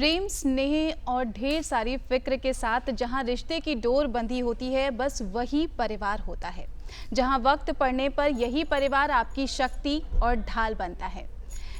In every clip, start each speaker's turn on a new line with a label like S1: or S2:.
S1: प्रेम, स्नेह और ढेर सारी फिक्र के साथ जहां रिश्ते की डोर बंधी होती है, बस वही परिवार होता है। जहां वक्त पड़ने पर यही परिवार आपकी शक्ति और ढाल बनता है।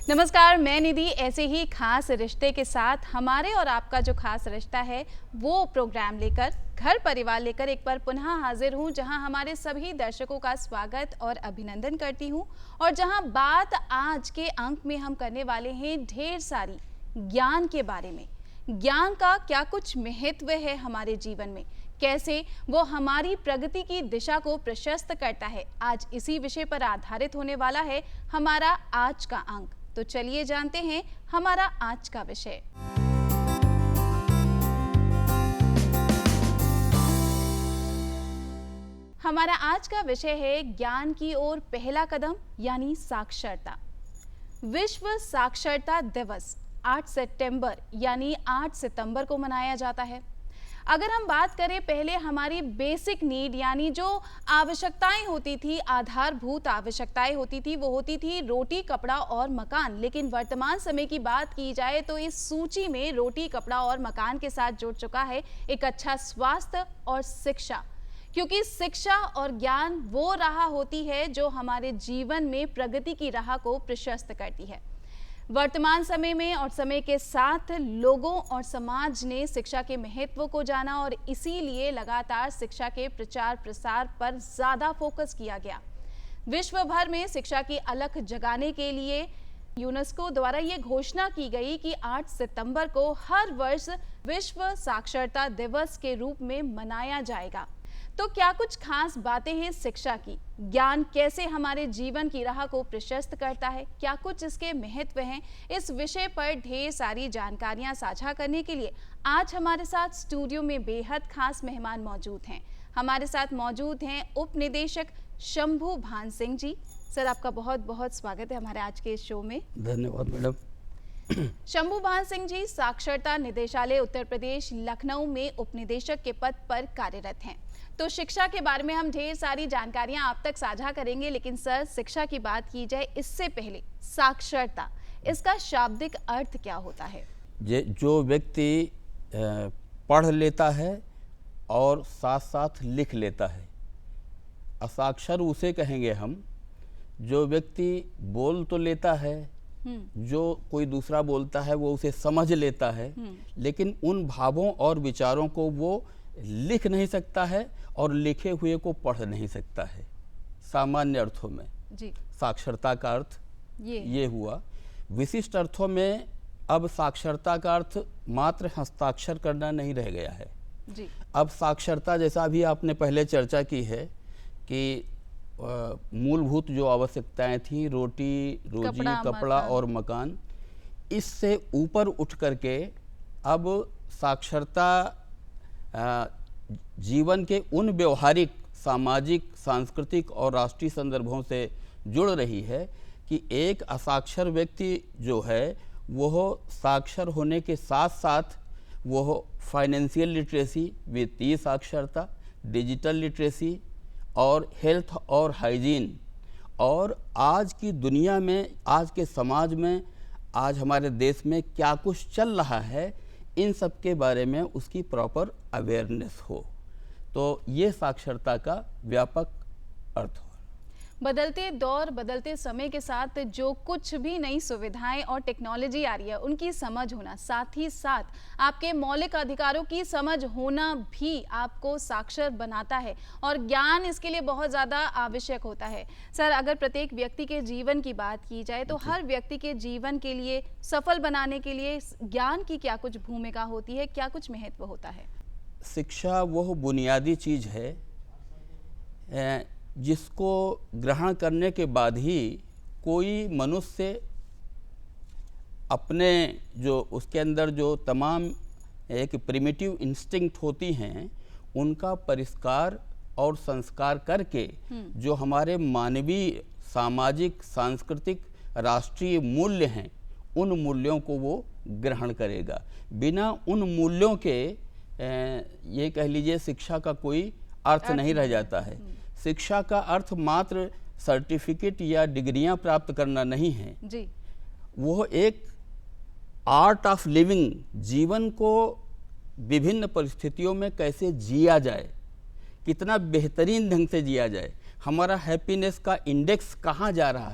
S1: नमस्कार, मैं निधि ऐसे ही खास रिश्ते के साथ हमारे और आपका जो खास रिश्ता है वो प्रोग्राम लेकर, घर परिवार लेकर एक बार पुनः हाजिर हूं, जहां हमारे सभी दर्शकों का स्वागत और अभिनंदन करती हूं। और जहां बात आज के अंक में हम करने वाले हैं ढेर सारी ज्ञान के बारे में। ज्ञान का क्या कुछ महत्व है हमारे जीवन में, कैसे वो हमारी प्रगति की दिशा को प्रशस्त करता है। आज इसी विषय पर आधारित होने वाला है हमारा आज का अंक। तो चलिए जानते हैं हमारा आज का विषय। हमारा आज का विषय है ज्ञान की ओर पहला कदम यानी साक्षरता। विश्व साक्षरता दिवस 8 सितंबर यानी 8 सितंबर को मनाया जाता है। अगर हम बात करें पहले हमारी बेसिक नीड यानी जो आवश्यकताएं होती थी, आधारभूत आवश्यकताएं होती थी, वो होती थी रोटी, कपड़ा और मकान। लेकिन वर्तमान समय की बात की जाए तो इस सूची में रोटी, कपड़ा और मकान के साथ जुड़ चुका है एक अच्छा स्वास्थ्य और शिक्षा। क्योंकि शिक्षा और ज्ञान वो राह होती है जो हमारे जीवन में प्रगति की राह को प्रशस्त करती है। वर्तमान समय में और समय के साथ लोगों और समाज ने शिक्षा के महत्व को जाना और इसीलिए लगातार शिक्षा के प्रचार प्रसार पर ज्यादा फोकस किया गया। विश्व भर में शिक्षा की अलख जगाने के लिए यूनेस्को द्वारा ये घोषणा की गई कि 8 सितंबर को हर वर्ष विश्व साक्षरता दिवस के रूप में मनाया जाएगा। तो क्या कुछ खास बातें हैं शिक्षा की? ज्ञान कैसे हमारे जीवन की राह को प्रशस्त करता है, क्या कुछ इसके महत्व हैं? इस विषय पर ढेर सारी जानकारियां साझा करने के लिए आज हमारे साथ स्टूडियो में बेहद खास मेहमान मौजूद हैं। हमारे साथ मौजूद हैं उप निदेशक शंभू भान सिंह जी। सर, आपका बहुत बहुत स्वागत है हमारे आज के इस शो में।
S2: धन्यवाद मैडम।
S1: शंभू भान सिंह जी साक्षरता निदेशालय उत्तर प्रदेश लखनऊ में उप निदेशक के पद पर कार्यरत हैं। तो शिक्षा के बारे में हम ढेर सारी जानकारियां आप तक साझा करेंगे, लेकिन सर शिक्षा की बात की जाए इससे पहले साक्षरता, इसका शाब्दिक अर्थ क्या होता है?
S2: जो व्यक्ति पढ़ लेता है और साथ साथ लिख लेता है, असाक्षर उसे कहेंगे हम। जो व्यक्ति बोल तो लेता है, जो कोई दूसरा बोलता है वो उसे समझ लेता है, लेकिन उन भावों और विचारों को वो लिख नहीं सकता है और लिखे हुए को पढ़ नहीं सकता है। सामान्य अर्थों में
S1: जी
S2: साक्षरता का अर्थ ये हुआ। विशिष्ट अर्थों में अब साक्षरता का अर्थ मात्र हस्ताक्षर करना नहीं रह गया है
S1: जी।
S2: अब साक्षरता, जैसा भी आपने पहले चर्चा की है कि मूलभूत जो आवश्यकताएं थी, रोटी, रोजी, कपड़ा और मकान, इससे ऊपर उठ करके अब साक्षरता जीवन के उन व्यवहारिक, सामाजिक, सांस्कृतिक और राष्ट्रीय संदर्भों से जुड़ रही है कि एक असाक्षर व्यक्ति जो है वह साक्षर होने के साथ साथ वह फाइनेंशियल लिटरेसी, वित्तीय साक्षरता, डिजिटल लिटरेसी और हेल्थ और हाइजीन, और आज की दुनिया में, आज के समाज में, आज हमारे देश में क्या कुछ चल रहा है, इन सब के बारे में उसकी प्रॉपर अवेयरनेस हो। तो ये साक्षरता का व्यापक अर्थ हो।
S1: बदलते दौर, बदलते समय के साथ जो कुछ भी नई सुविधाएं और टेक्नोलॉजी आ रही है उनकी समझ होना, साथ ही साथ आपके मौलिक अधिकारों की समझ होना भी आपको साक्षर बनाता है और ज्ञान इसके लिए बहुत ज़्यादा आवश्यक होता है। सर, अगर प्रत्येक व्यक्ति के जीवन की बात की जाए तो हर व्यक्ति के जीवन के लिए सफल बनाने के लिए ज्ञान की क्या कुछ भूमिका होती है, क्या कुछ महत्व होता है?
S2: शिक्षा वह बुनियादी चीज़ है जिसको ग्रहण करने के बाद ही कोई मनुष्य अपने जो उसके अंदर जो तमाम एक प्रिमिटिव इंस्टिंक्ट होती हैं उनका परिष्कार और संस्कार करके जो हमारे मानवीय, सामाजिक, सांस्कृतिक, राष्ट्रीय मूल्य हैं, उन मूल्यों को वो ग्रहण करेगा। बिना उन मूल्यों के ये कह लीजिए शिक्षा का कोई अर्थ नहीं रह जाता है। शिक्षा का अर्थ मात्र सर्टिफिकेट या डिग्रियां प्राप्त करना नहीं है जी। वो एक आर्ट ऑफ लिविंग, जीवन को विभिन्न परिस्थितियों में कैसे जिया जाए, कितना बेहतरीन ढंग से जिया जाए, हमारा हैप्पीनेस का इंडेक्स कहाँ जा रहा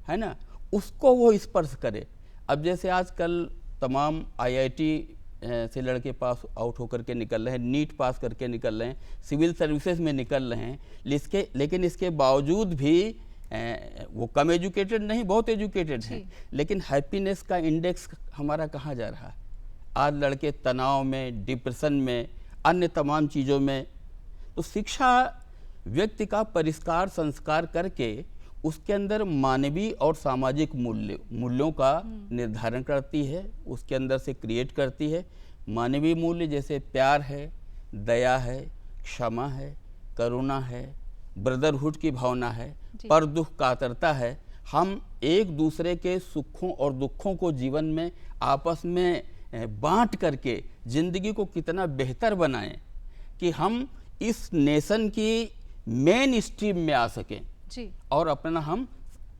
S2: है ना, उसको वो स्पर्श करे। अब जैसे आजकल तमाम आईआईटी से लड़के पास आउट होकर के निकल रहे हैं, नीट पास करके निकल रहे हैं, सिविल सर्विसेज में निकल रहे हैं, लेकिन इसके बावजूद भी वो कम एजुकेटेड नहीं, बहुत एजुकेटेड हैं, लेकिन हैप्पीनेस का इंडेक्स हमारा कहाँ जा रहा है। आज लड़के तनाव में, डिप्रेशन में, अन्य तमाम चीज़ों में। तो शिक्षा व्यक्ति का परिष्कार संस्कार करके उसके अंदर मानवीय और सामाजिक मूल्यों का निर्धारण करती है, उसके अंदर से क्रिएट करती है। मानवीय मूल्य जैसे प्यार है, दया है, क्षमा है, करुणा है, ब्रदरहुड की भावना है, पर दुख कातरता है। हम एक दूसरे के सुखों और दुखों को जीवन में आपस में बांट करके जिंदगी को कितना बेहतर बनाएं कि हम इस नेशन की मेन स्ट्रीम में आ सकें
S1: जी।
S2: और अपना हम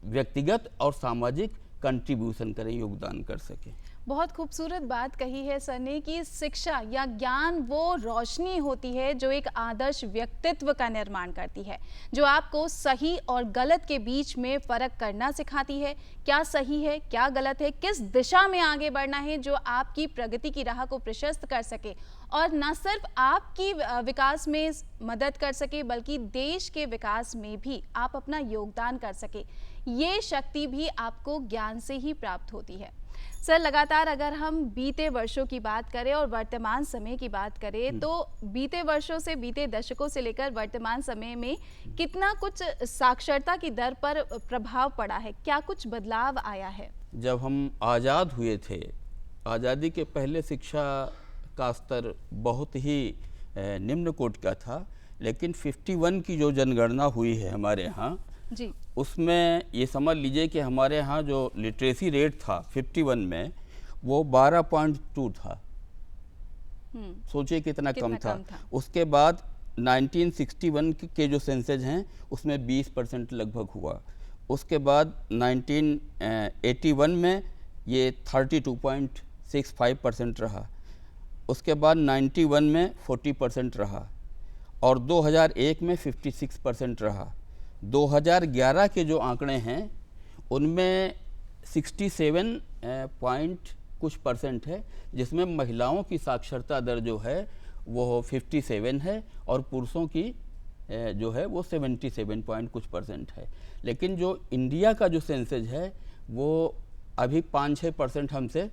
S2: व्यक्तिगत और सामाजिक कंट्रीब्यूशन करें, योगदान कर सकें।
S1: बहुत खूबसूरत बात कही है सर ने कि शिक्षा या ज्ञान वो रोशनी होती है जो एक आदर्श व्यक्तित्व का निर्माण करती है, जो आपको सही और गलत के बीच में फर्क करना सिखाती है, क्या सही है क्या गलत है, किस दिशा में आगे बढ़ना है, जो आपकी प्रगति की राह को प्रशस्त कर सके और न सिर्फ आपकी विकास में मदद कर सके बल्कि देश के विकास में भी आप अपना योगदान कर सके। ये शक्ति भी आपको ज्ञान से ही प्राप्त होती है। सर, लगातार अगर हम बीते वर्षों की बात करें और वर्तमान समय की बात करें तो बीते वर्षों से, बीते दशकों से लेकर वर्तमान समय में कितना कुछ साक्षरता की दर पर प्रभाव पड़ा है, क्या कुछ बदलाव आया है?
S2: जब हम आज़ाद हुए थे, आज़ादी के पहले शिक्षा का स्तर बहुत ही निम्न कोटि का था, लेकिन 51 की जो जनगणना हुई है हमारे यहाँ
S1: जी,
S2: उसमें ये समझ लीजिए कि हमारे यहाँ जो लिटरेसी रेट था 51 में वो 12.2 था। सोचिए कितना कम था। उसके बाद 1961 के जो सेंसेज हैं उसमें 20% लगभग हुआ। उसके बाद 1981 में ये 32.65% रहा। उसके बाद 91 में 40% रहा और 2001 में 56% रहा। 2011 के जो आंकड़े हैं उनमें 67 पॉइंट कुछ परसेंट है, जिसमें महिलाओं की साक्षरता दर जो है वो 57 है और पुरुषों की जो है वो 77 पॉइंट कुछ परसेंट है। लेकिन जो इंडिया का जो सेंसेज है वो अभी 5-6% हमसे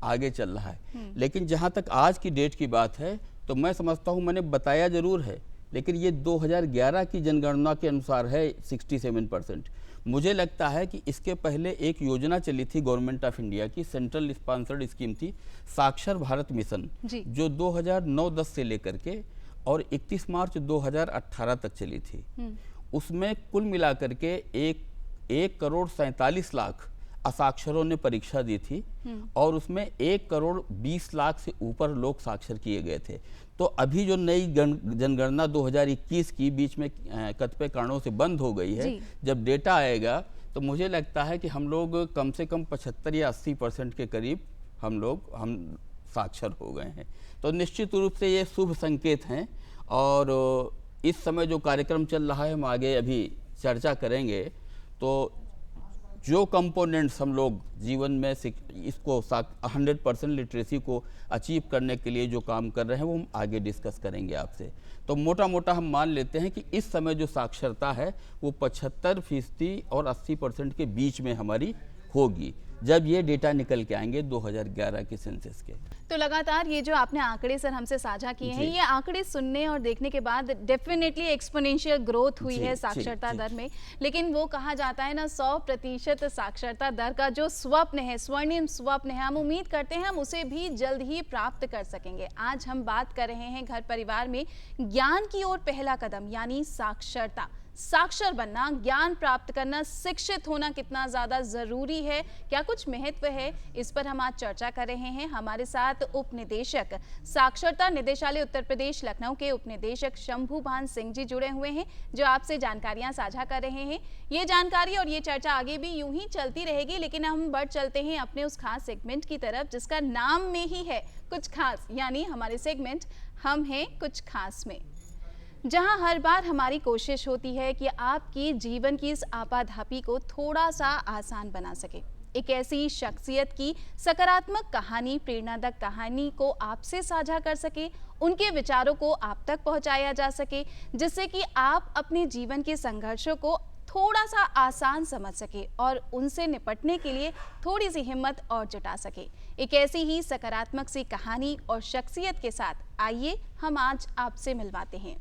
S2: आगे चल रहा है। लेकिन जहाँ तक आज की डेट की बात है तो मैं समझता हूँ, मैंने बताया ज़रूर है, लेकिन ये 2011 की जनगणना के अनुसार है 67%। मुझे लगता है कि इसके पहले एक योजना चली थी गवर्नमेंट ऑफ इंडिया की, सेंट्रल स्पॉन्सर्ड स्कीम थी साक्षर भारत मिशन, जो 2009-10 से लेकर के और 31 मार्च 2018 तक चली थी। उसमें कुल मिलाकर के 1 करोड़ 47 लाख असाक्षरों ने परीक्षा दी थी और उसमें 1 करोड़ 20 लाख से ऊपर लोग साक्षर किए गए थे। तो अभी जो नई जनगणना 2021 की बीच में कतिपय कारणों से बंद हो गई है, जब डेटा आएगा तो मुझे लगता है कि हम लोग कम से कम 75 या 80% के करीब हम साक्षर हो गए हैं। तो निश्चित रूप से ये शुभ संकेत हैं और इस समय जो कार्यक्रम चल रहा है हम आगे अभी चर्चा करेंगे। तो जो कंपोनेंट्स हम लोग जीवन में इसको 100% लिटरेसी को अचीव करने के लिए जो काम कर रहे हैं वो हम आगे डिस्कस करेंगे आपसे। तो मोटा मोटा हम मान लेते हैं कि इस समय जो साक्षरता है वो 75% और 80% के बीच में हमारी होगी जब ये डेटा निकल के आएंगे 2011 के सेंसस के।
S1: तो लगातार ये जो आपने आंकड़े सर हमसे साझा किए हैं, ये आंकड़े सुनने और देखने के बाद डेफिनेटली एक्सपोनेंशियल ग्रोथ हुई है साक्षरता दर में। लेकिन वो कहा जाता है ना, 100% साक्षरता दर का जो स्वप्न है, स्वर्णिम स्वप्न है, हम उम्मीद करते हैं हम उसे भी जल्द ही प्राप्त कर सकेंगे। आज हम बात कर रहे हैं घर परिवार में ज्ञान की ओर पहला कदम यानी साक्षरता। साक्षर बनना, ज्ञान प्राप्त करना, शिक्षित होना कितना ज़्यादा ज़रूरी है, क्या कुछ महत्व है, इस पर हम आज चर्चा कर रहे हैं। हमारे साथ उप निदेशक साक्षरता निदेशालय उत्तर प्रदेश लखनऊ के उप निदेशक शंभुभान सिंह जी जुड़े हुए हैं, जो आपसे जानकारियां साझा कर रहे हैं। ये जानकारी और ये चर्चा आगे भी यूं ही चलती रहेगी, लेकिन हम बढ़ चलते हैं अपने उस खास सेगमेंट की तरफ जिसका नाम में ही है कुछ खास, यानी हमारे सेगमेंट हम हैं कुछ खास में, जहां हर बार हमारी कोशिश होती है कि आपकी जीवन की इस आपाधापी को थोड़ा सा आसान बना सके। एक ऐसी शख्सियत की सकारात्मक कहानी, प्रेरणादायक कहानी को आपसे साझा कर सके, उनके विचारों को आप तक पहुंचाया जा सके, जिससे कि आप अपने जीवन के संघर्षों को थोड़ा सा आसान समझ सके और उनसे निपटने के लिए थोड़ी सी हिम्मत और जुटा सके। एक ऐसी ही सकारात्मक सी कहानी और शख्सियत के साथ आइए हम आज आपसे मिलवाते हैं।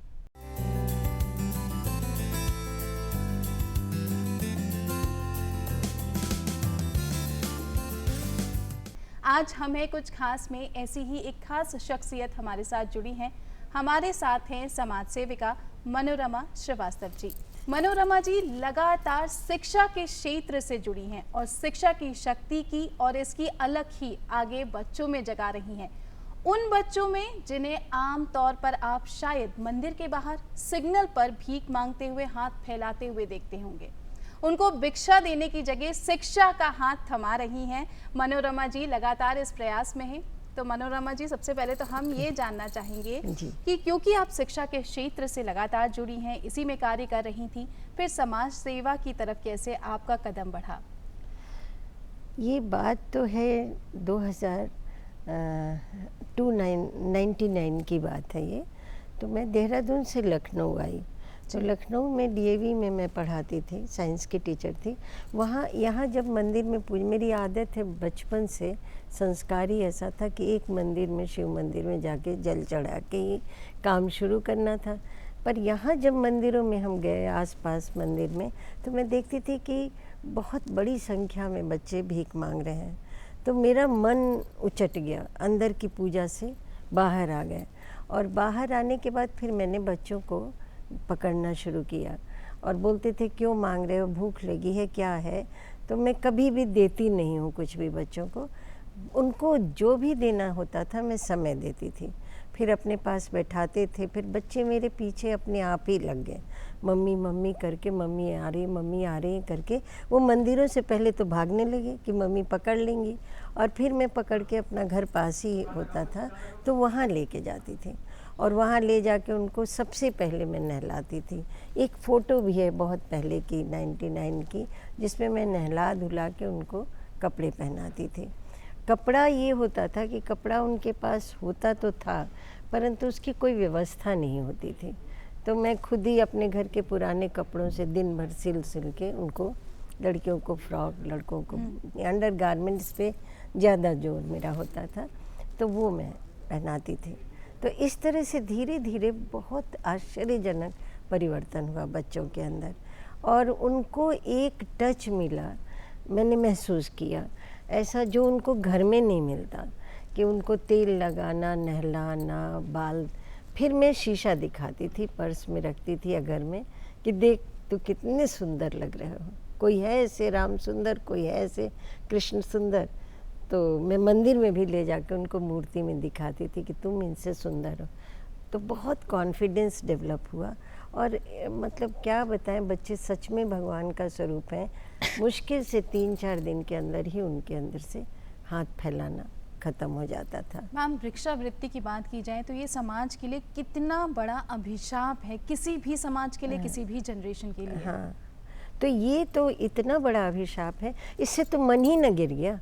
S1: आज हमें कुछ खास में ऐसी ही एक खास शख्सियत हमारे साथ जुड़ी हैं। हमारे साथ हैं समाज सेविका मनोरमा श्रीवास्तव जी। मनोरमा जी लगातार शिक्षा के क्षेत्र से जुड़ी हैं और शिक्षा की शक्ति की और इसकी अलग ही आगे बच्चों में जगा रही हैं। उन बच्चों में जिन्हें आम तौर पर आप शायद मंदिर के बाहर सिग्नल पर भीख मांगते हुए, हाथ फैलाते हुए देखते होंगे, उनको भिक्षा देने की जगह शिक्षा का हाथ थमा रही हैं। मनोरमा जी लगातार इस प्रयास में हैं। तो मनोरमा जी, सबसे पहले तो हम ये जानना चाहेंगे कि क्योंकि आप शिक्षा के क्षेत्र से लगातार जुड़ी हैं, इसी में कार्य कर रही थी, फिर समाज सेवा की तरफ कैसे आपका कदम बढ़ा?
S3: ये बात तो है 1999 की बात है ये। तो मैं देहरादून से लखनऊ आई। तो लखनऊ में डीएवी में मैं पढ़ाती थी, साइंस की टीचर थी। यहाँ जब मंदिर में मेरी आदत है बचपन से, संस्कार ही ऐसा था कि एक मंदिर में, शिव मंदिर में जाके जल चढ़ा के ही काम शुरू करना था। पर यहाँ जब मंदिरों में हम गए, आसपास मंदिर में, तो मैं देखती थी कि बहुत बड़ी संख्या में बच्चे भीख मांग रहे हैं। तो मेरा मन उचट गया, अंदर की पूजा से बाहर आ गए। और बाहर आने के बाद फिर मैंने बच्चों को पकड़ना शुरू किया और बोलते थे क्यों मांग रहे हो, भूख लगी है, क्या है? तो मैं कभी भी देती नहीं हूँ कुछ भी बच्चों को। उनको जो भी देना होता था मैं समय देती थी, फिर अपने पास बैठाते थे। फिर बच्चे मेरे पीछे अपने आप ही लग गए, मम्मी मम्मी करके, मम्मी आ रही करके। वो मंदिरों से पहले तो भागने लगे कि मम्मी पकड़ लेंगी, और फिर मैं पकड़ के अपना घर पास ही होता था तो वहाँ लेके जाती थी और वहाँ ले जाके उनको सबसे पहले मैं नहलाती थी। एक फ़ोटो भी है बहुत पहले की, 99 की, जिसमें मैं नहला धुला के उनको कपड़े पहनाती थी। कपड़ा ये होता था कि कपड़ा उनके पास होता तो था, परंतु उसकी कोई व्यवस्था नहीं होती थी। तो मैं खुद ही अपने घर के पुराने कपड़ों से दिन भर सिल के उनको, लड़कियों को फ्रॉक, लड़कों को अंडर गारमेंट्स पे ज़्यादा जोर मेरा होता था, तो वो मैं पहनाती थी। तो इस तरह से धीरे धीरे बहुत आश्चर्यजनक परिवर्तन हुआ बच्चों के अंदर, और उनको एक टच मिला, मैंने महसूस किया ऐसा जो उनको घर में नहीं मिलता, कि उनको तेल लगाना, नहलाना, बाल। फिर मैं शीशा दिखाती थी, पर्स में रखती थी या घर में, कि देख तो कितने सुंदर लग रहे हो, कोई है ऐसे राम सुंदर, कोई है ऐसे कृष्ण सुंदर। तो मैं मंदिर में भी ले जाकर उनको मूर्ति में दिखाती थी कि तुम इनसे सुंदर हो। तो बहुत कॉन्फिडेंस डेवलप हुआ, और मतलब क्या बताएं, बच्चे सच में भगवान का स्वरूप हैं। मुश्किल से 3-4 दिन के अंदर ही उनके अंदर से हाथ फैलाना ख़त्म हो जाता था।
S1: मैम, भिक्षावृत्ति की बात की जाए तो ये समाज के लिए कितना बड़ा अभिशाप है, किसी भी समाज के लिए, किसी भी जनरेशन के लिए।
S3: हाँ, तो ये तो इतना बड़ा अभिशाप है, इससे तो मन ही न गिर गया।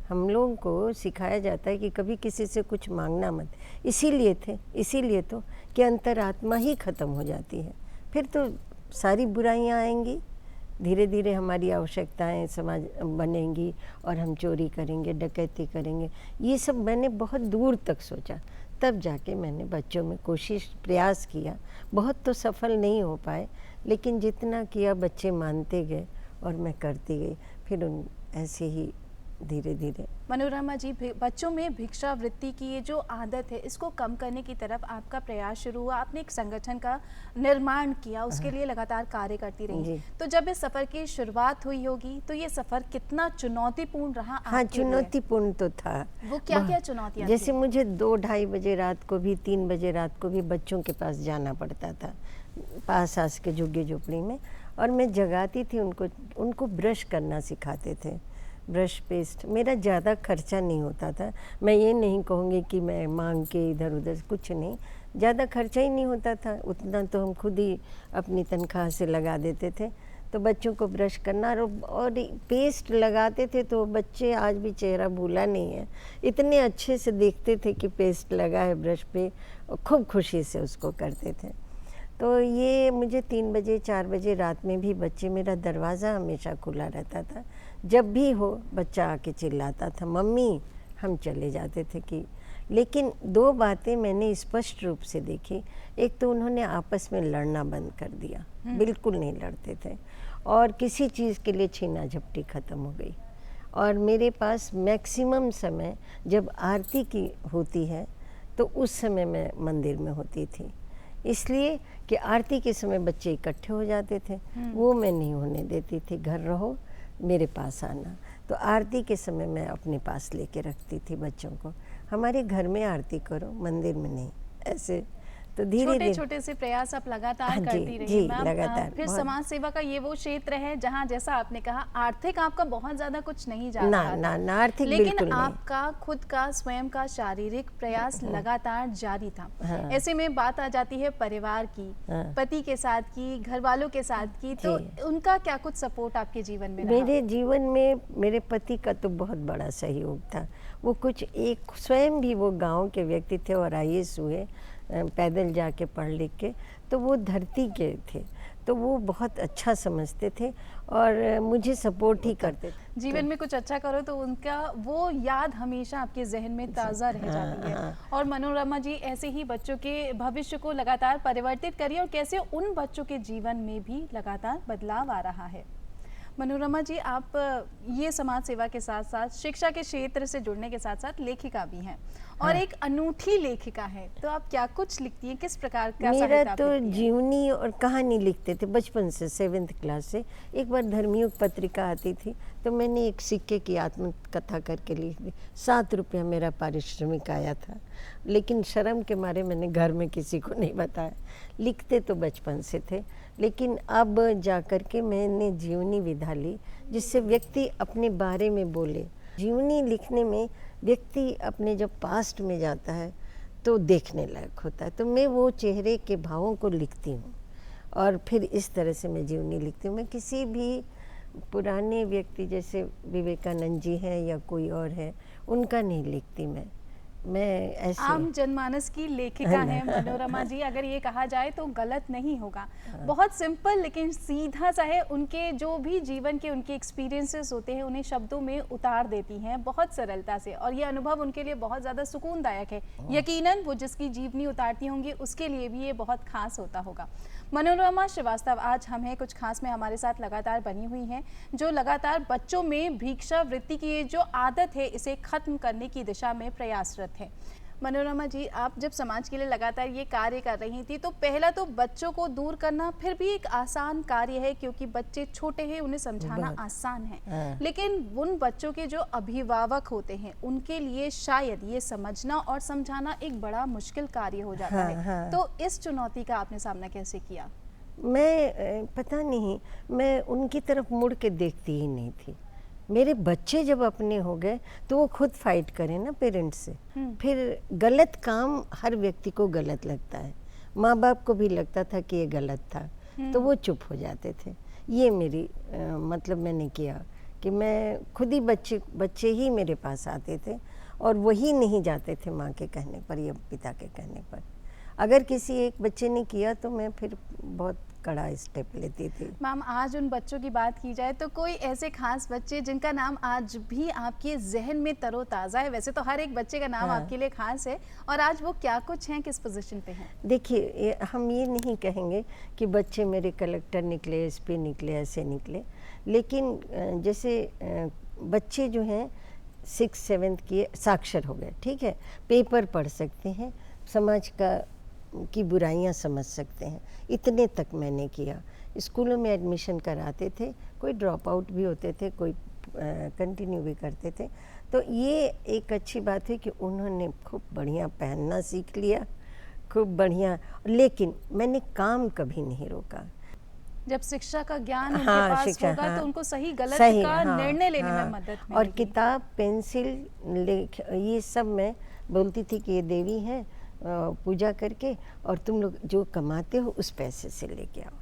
S3: हम लोगों को सिखाया जाता है कि कभी किसी से कुछ मांगना मत, इसीलिए तो कि अंतरात्मा ही ख़त्म हो जाती है, फिर तो सारी बुराइयां आएंगी, धीरे धीरे हमारी आवश्यकताएं समाज बनेंगी और हम चोरी करेंगे, डकैती करेंगे। ये सब मैंने बहुत दूर तक सोचा, तब जाके मैंने बच्चों में प्रयास किया। बहुत तो सफल नहीं हो पाए, लेकिन जितना किया बच्चे मानते गए और मैं करती गई। फिर ऐसे ही धीरे धीरे।
S1: मनोरमा जी, बच्चों में भिक्षावृत्ति की ये जो आदत है, इसको कम करने की तरफ आपका प्रयास शुरू हुआ। आपने एक संगठन का निर्माण किया, उसके लिए लगातार कार्य करती रही।
S3: जी।
S1: तो जब इस सफर की शुरुआत हुई होगी तो ये सफर कितना चुनौतीपूर्ण रहा
S3: हाँ,
S1: आपके लिए?
S3: चुनौतीपूर्ण तो था।
S1: वो क्या-क्या चुनौतियाँ
S3: जैसे
S1: थी?
S3: मुझे 2-2:30 बजे रात को भी, 3 बजे रात को भी बच्चों के पास जाना पड़ता था, पास आस के झुग्गी झोपड़ी में, और मैं जगाती थी उनको। उनको ब्रश करना सिखाते थे, ब्रश पेस्ट। मेरा ज़्यादा खर्चा नहीं होता था। मैं ये नहीं कहूँगी कि मैं मांग के इधर उधर, कुछ नहीं, ज़्यादा खर्चा ही नहीं होता था। उतना तो हम खुद ही अपनी तनख्वाह से लगा देते थे। तो बच्चों को ब्रश करना और पेस्ट लगाते थे, तो बच्चे आज भी चेहरा भूला नहीं है। इतने अच्छे से देखते थे कि पेस्ट लगा है ब्रश पे, और खूब खुशी से उसको करते थे। तो ये मुझे 3 बजे 4 बजे रात में भी बच्चे, मेरा दरवाज़ा हमेशा खुला रहता था। जब भी हो बच्चा आके चिल्लाता था, मम्मी, हम चले जाते थे कि। लेकिन 2 बातें मैंने स्पष्ट रूप से देखी। एक तो उन्होंने आपस में लड़ना बंद कर दिया, बिल्कुल नहीं लड़ते थे, और किसी चीज़ के लिए छीना झपटी ख़त्म हो गई। और मेरे पास मैक्सिमम समय जब आरती की होती है तो उस समय मैं मंदिर में होती थी, इसलिए कि आरती के समय बच्चे इकट्ठे हो जाते थे, वो मैं नहीं होने देती थी। घर रहो, मेरे पास आना। तो आरती के समय मैं अपने पास लेके रखती थी बच्चों को। हमारे घर में आरती करो, मंदिर में नहीं, ऐसे। तो धीरे
S1: छोटे
S3: धीरे
S1: छोटे से प्रयास आप लगातार
S3: हाँ जी,
S1: करती रही।
S3: जी,
S1: मैम,
S3: लगातार,
S1: फिर
S3: बहुत।
S1: समाज सेवा का ये वो क्षेत्र है जहाँ, जैसा आपने कहा, आर्थिक आपका बहुत ज्यादा कुछ नहीं जा
S3: ना
S1: रहा था,
S3: ना ना, आर्थिक
S1: लेकिन
S3: बिल्कुल नहीं।
S1: आपका खुद का स्वयं का शारीरिक प्रयास लगातार जारी था।
S3: हाँ।
S1: ऐसे में बात आ जाती है परिवार की,
S3: हाँ।
S1: पति के साथ की, घर वालों के साथ की, तो
S3: जी।
S1: उनका क्या कुछ सपोर्ट आपके जीवन में रहा?
S3: मेरे जीवन में मेरे पति का तो बहुत बड़ा सहयोग था। वो कुछ एक, स्वयं भी वो गांव के व्यक्ति थे और IAS हुए, पैदल जाके पढ़ लिख के, तो वो धरती के थे, तो वो बहुत अच्छा समझते थे और मुझे सपोर्ट ही करते थे।
S1: जीवन में कुछ अच्छा करो तो उनका वो याद हमेशा आपके जहन में ताज़ा रह जाती है। और मनोरमा जी, ऐसे ही बच्चों के भविष्य को लगातार परिवर्तित करिए, और कैसे उन बच्चों के जीवन में भी लगातार बदलाव आ रहा है। मनोरमा जी, आप ये समाज सेवा के साथ साथ शिक्षा के क्षेत्र से जुड़ने के साथ साथ लेखिका भी हैं, और एक अनूठी लेखिका है। तो आप क्या कुछ लिखती हैं, किस प्रकार का
S3: मेरा
S1: साहित्य आप
S3: तो
S1: लिखती हैं?
S3: जीवनी और कहानी लिखते थे बचपन से, 7th क्लास से। एक बार धर्मयुग पत्रिका आती थी, तो मैंने एक सिक्के की आत्मकथा करके लिख दी। 7 रुपया मेरा पारिश्रमिक आया था, लेकिन शर्म के मारे मैंने घर में किसी को नहीं बताया। लिखते तो बचपन से थे, लेकिन अब जाकर के मैंने जीवनी विधा ली, जिससे व्यक्ति अपने बारे में बोले। जीवनी लिखने में व्यक्ति अपने जब पास्ट में जाता है तो देखने लायक होता है। तो मैं वो चेहरे के भावों को लिखती हूँ, और फिर इस तरह से मैं जीवनी लिखती हूँ। मैं किसी भी पुराने व्यक्ति, जैसे विवेकानंद जी हैं या कोई और है, उनका नहीं लिखती मैं ऐसे।
S1: आम जनमानस की लेखिका हैं मनोरमा जी, अगर ये कहा जाए तो गलत नहीं होगा। बहुत सिंपल लेकिन सीधा सा है। उनके जो भी जीवन के उनके एक्सपीरियंसेस होते हैं, उन्हें शब्दों में उतार देती हैं बहुत सरलता से, और ये अनुभव उनके लिए बहुत ज़्यादा सुकूनदायक है। यकीनन वो जिसकी जीवनी उतारती होंगी उसके लिए भी ये बहुत खास होता होगा। मनोरमा श्रीवास्तव आज हमें कुछ खास में हमारे साथ लगातार बनी हुई हैं, जो लगातार बच्चों में भिक्षावृत्ति की जो आदत है इसे खत्म करने की दिशा में प्रयासरत है। मनोरमा जी, आप जब समाज के लिए लगातार ये कार्य कर रही थी, तो पहला तो बच्चों को दूर करना फिर भी एक आसान कार्य है, क्योंकि बच्चे छोटे हैं, उन्हें समझाना आसान है। लेकिन उन बच्चों के जो अभिभावक होते हैं, उनके लिए शायद ये समझना और समझाना एक बड़ा मुश्किल कार्य हो जाता है। तो इस चुनौती का आपने सामना कैसे किया?
S3: मैं पता नहीं, मैं उनकी तरफ मुड़ के देखती ही नहीं थी। मेरे बच्चे जब अपने हो गए तो वो खुद फाइट करें ना पेरेंट्स से। फिर गलत काम हर व्यक्ति को गलत लगता है, माँ बाप को भी लगता था कि ये गलत था, तो वो चुप हो जाते थे। ये मेरी मतलब मैंने किया कि मैं खुद ही, बच्चे ही मेरे पास आते थे, और वही नहीं जाते थे माँ के कहने पर या पिता के कहने पर। अगर किसी एक बच्चे ने किया तो मैं फिर बहुत कड़ा स्टेप लेती थी।
S1: मैम, आज उन बच्चों की बात की जाए तो कोई ऐसे खास बच्चे जिनका नाम आज भी आपके जहन में तरोताज़ा है? वैसे तो हर एक बच्चे का नाम आपके लिए खास है, और आज वो क्या कुछ हैं, किस पोजीशन पे हैं?
S3: देखिए, हम ये नहीं कहेंगे कि बच्चे मेरे कलेक्टर निकले, SP निकले, ऐसे निकले, लेकिन जैसे बच्चे जो हैं 6th 7th किए, साक्षर हो गए, ठीक है, पेपर पढ़ सकते हैं, समाज की बुराइयां समझ सकते हैं, इतने तक मैंने किया। स्कूलों में एडमिशन कराते थे, कोई ड्रॉप आउट भी होते थे, कोई कंटिन्यू भी करते थे। तो ये एक अच्छी बात है कि उन्होंने खूब बढ़िया पहनना सीख लिया, खूब बढ़िया, लेकिन मैंने काम कभी नहीं रोका।
S1: जब शिक्षा का ज्ञान उनके
S3: हाँ,
S1: पास
S3: शिक्षा,
S1: होगा
S3: हाँ,
S1: तो उनको सही गलत
S3: सही,
S1: का
S3: हाँ,
S1: निर्णय लेने
S3: हाँ,
S1: में मदद
S3: और
S1: मिलेगी।
S3: किताब, पेंसिल, लेख, ये सब मैं बोलती थी कि ये देवी है, पूजा करके और तुम लोग जो कमाते हो उस पैसे से लेके आओ,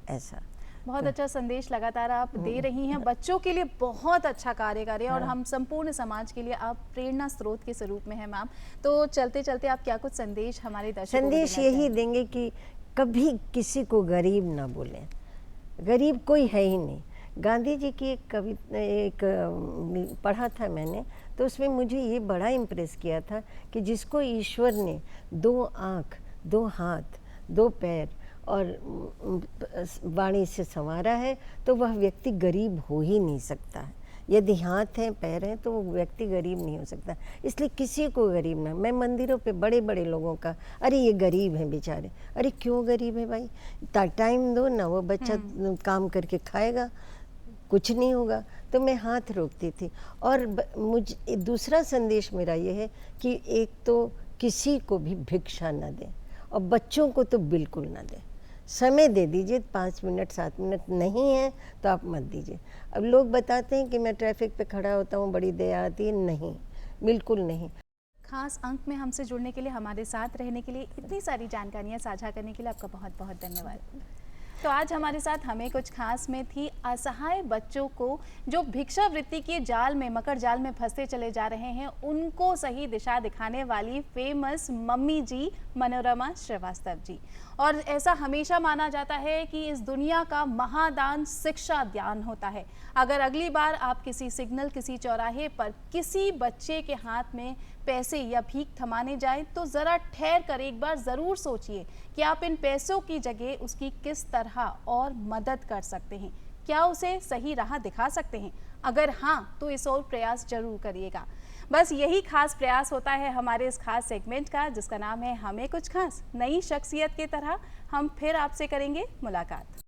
S3: ऐसा।
S1: बहुत अच्छा संदेश लगातार आप दे रही हैं, बच्चों के लिए बहुत अच्छा कार्य कर रही हैं और
S3: हाँ।
S1: हम संपूर्ण समाज के लिए आप प्रेरणा स्रोत के स्वरूप में हैं मैम। तो चलते चलते आप क्या कुछ संदेश हमारे दर्शकों को
S3: संदेश
S1: देना
S3: यही
S1: चाहेंगे?
S3: देंगे कि कभी किसी को गरीब ना बोलें, गरीब कोई है ही नहीं। गांधी जी की एक कविता, एक पढ़ा था मैंने, तो उसमें मुझे ये बड़ा इम्प्रेस किया था कि जिसको ईश्वर ने 2 आँख, 2 हाथ, 2 पैर और वाणी से संवारा है, तो वह व्यक्ति गरीब हो ही नहीं सकता है। यदि हाथ हैं, पैर हैं, तो वो व्यक्ति गरीब नहीं हो सकता। इसलिए किसी को गरीब ना, मैं मंदिरों पे बड़े बड़े लोगों का, अरे ये गरीब हैं बेचारे, अरे क्यों गरीब है भाई, टाइम दो ना, वो बच्चा काम करके खाएगा, कुछ नहीं होगा। तो मैं हाथ रोकती थी। और मुझे दूसरा संदेश मेरा ये है कि एक तो किसी को भी भिक्षा न दें, और बच्चों को तो बिल्कुल ना दें। समय दे दीजिए, 5 मिनट 7 मिनट, नहीं है तो आप मत दीजिए। अब लोग बताते हैं कि मैं ट्रैफिक पे खड़ा होता हूँ, बड़ी दया आती है, नहीं, बिल्कुल नहीं।
S1: खास अंक में हमसे जुड़ने के लिए, हमारे साथ रहने के लिए, इतनी सारी जानकारियाँ साझा करने के लिए आपका बहुत बहुत धन्यवाद। तो आज हमारे साथ हमें कुछ खास में थी असहाय बच्चों को जो भिक्षावृत्ति के जाल में, मकर जाल में फंसते चले जा रहे हैं, उनको सही दिशा दिखाने वाली फेमस मम्मी जी मनोरमा श्रीवास्तव जी। और ऐसा हमेशा माना जाता है कि इस दुनिया का महादान शिक्षा दान होता है। अगर अगली बार आप किसी सिग्नल, किसी चौराहे पर किसी बच्चे के हाथ में पैसे या भीख थमाने जाएं, तो ज़रा ठहर कर एक बार ज़रूर सोचिए कि आप इन पैसों की जगह उसकी किस तरह और मदद कर सकते हैं, क्या उसे सही राह दिखा सकते हैं। अगर हाँ, तो इस और प्रयास जरूर करिएगा। बस यही खास प्रयास होता है हमारे इस खास सेगमेंट का, जिसका नाम है हमें कुछ खास। नई शख्सियत की तरह हम फिर आपसे करेंगे मुलाकात।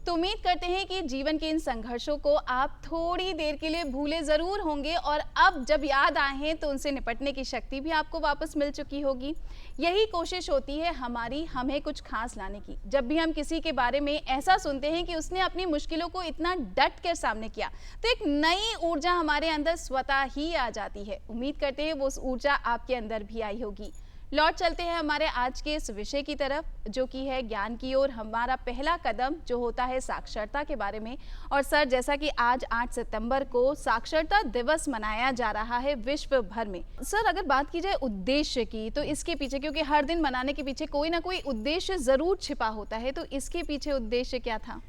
S1: तो उम्मीद करते हैं कि जीवन के इन संघर्षों को आप थोड़ी देर के लिए भूले ज़रूर होंगे और अब जब याद आए हैं तो उनसे निपटने की शक्ति भी आपको वापस मिल चुकी होगी। यही कोशिश होती है हमारी हमें कुछ खास लाने की। जब भी हम किसी के बारे में ऐसा सुनते हैं कि उसने अपनी मुश्किलों को इतना डट कर सामने किया, तो एक नई ऊर्जा हमारे अंदर स्वतः ही आ जाती है। उम्मीद करते हैं वो उस ऊर्जा आपके अंदर भी आई होगी। लौट चलते हैं हमारे आज के इस विषय की तरफ, जो कि है ज्ञान की ओर हमारा पहला कदम, जो होता है साक्षरता के बारे में। और सर, जैसा कि आज 8 सितंबर को साक्षरता दिवस मनाया जा रहा है विश्व भर में, सर अगर बात की जाए उद्देश्य की, तो इसके पीछे, क्योंकि हर दिन मनाने के पीछे कोई ना कोई उद्देश्य जरूर छिपा होता है, तो इसके पीछे उद्देश्य क्या था?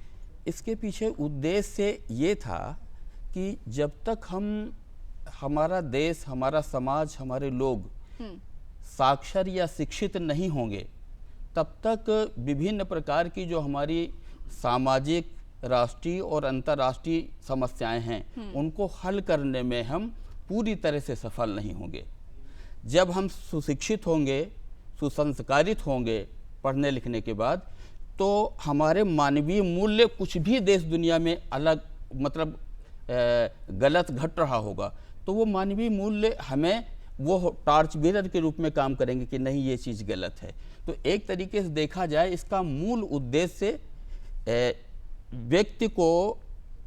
S2: इसके पीछे उद्देश्य ये था कि जब तक हमारा देश, हमारा समाज, हमारे लोग साक्षर या शिक्षित नहीं होंगे, तब तक विभिन्न प्रकार की जो हमारी सामाजिक, राष्ट्रीय और अंतर्राष्ट्रीय समस्याएं हैं, उनको हल करने में हम पूरी तरह से सफल नहीं होंगे। जब हम सुशिक्षित होंगे, सुसंस्कारित होंगे पढ़ने लिखने के बाद, तो हमारे मानवीय मूल्य, कुछ भी देश दुनिया में अलग मतलब गलत घट रहा होगा, तो वो मानवीय मूल्य हमें वो टार्च बीरर के रूप में काम करेंगे कि नहीं, ये चीज़ गलत है। तो एक तरीके से देखा जाए, इसका मूल उद्देश्य व्यक्ति को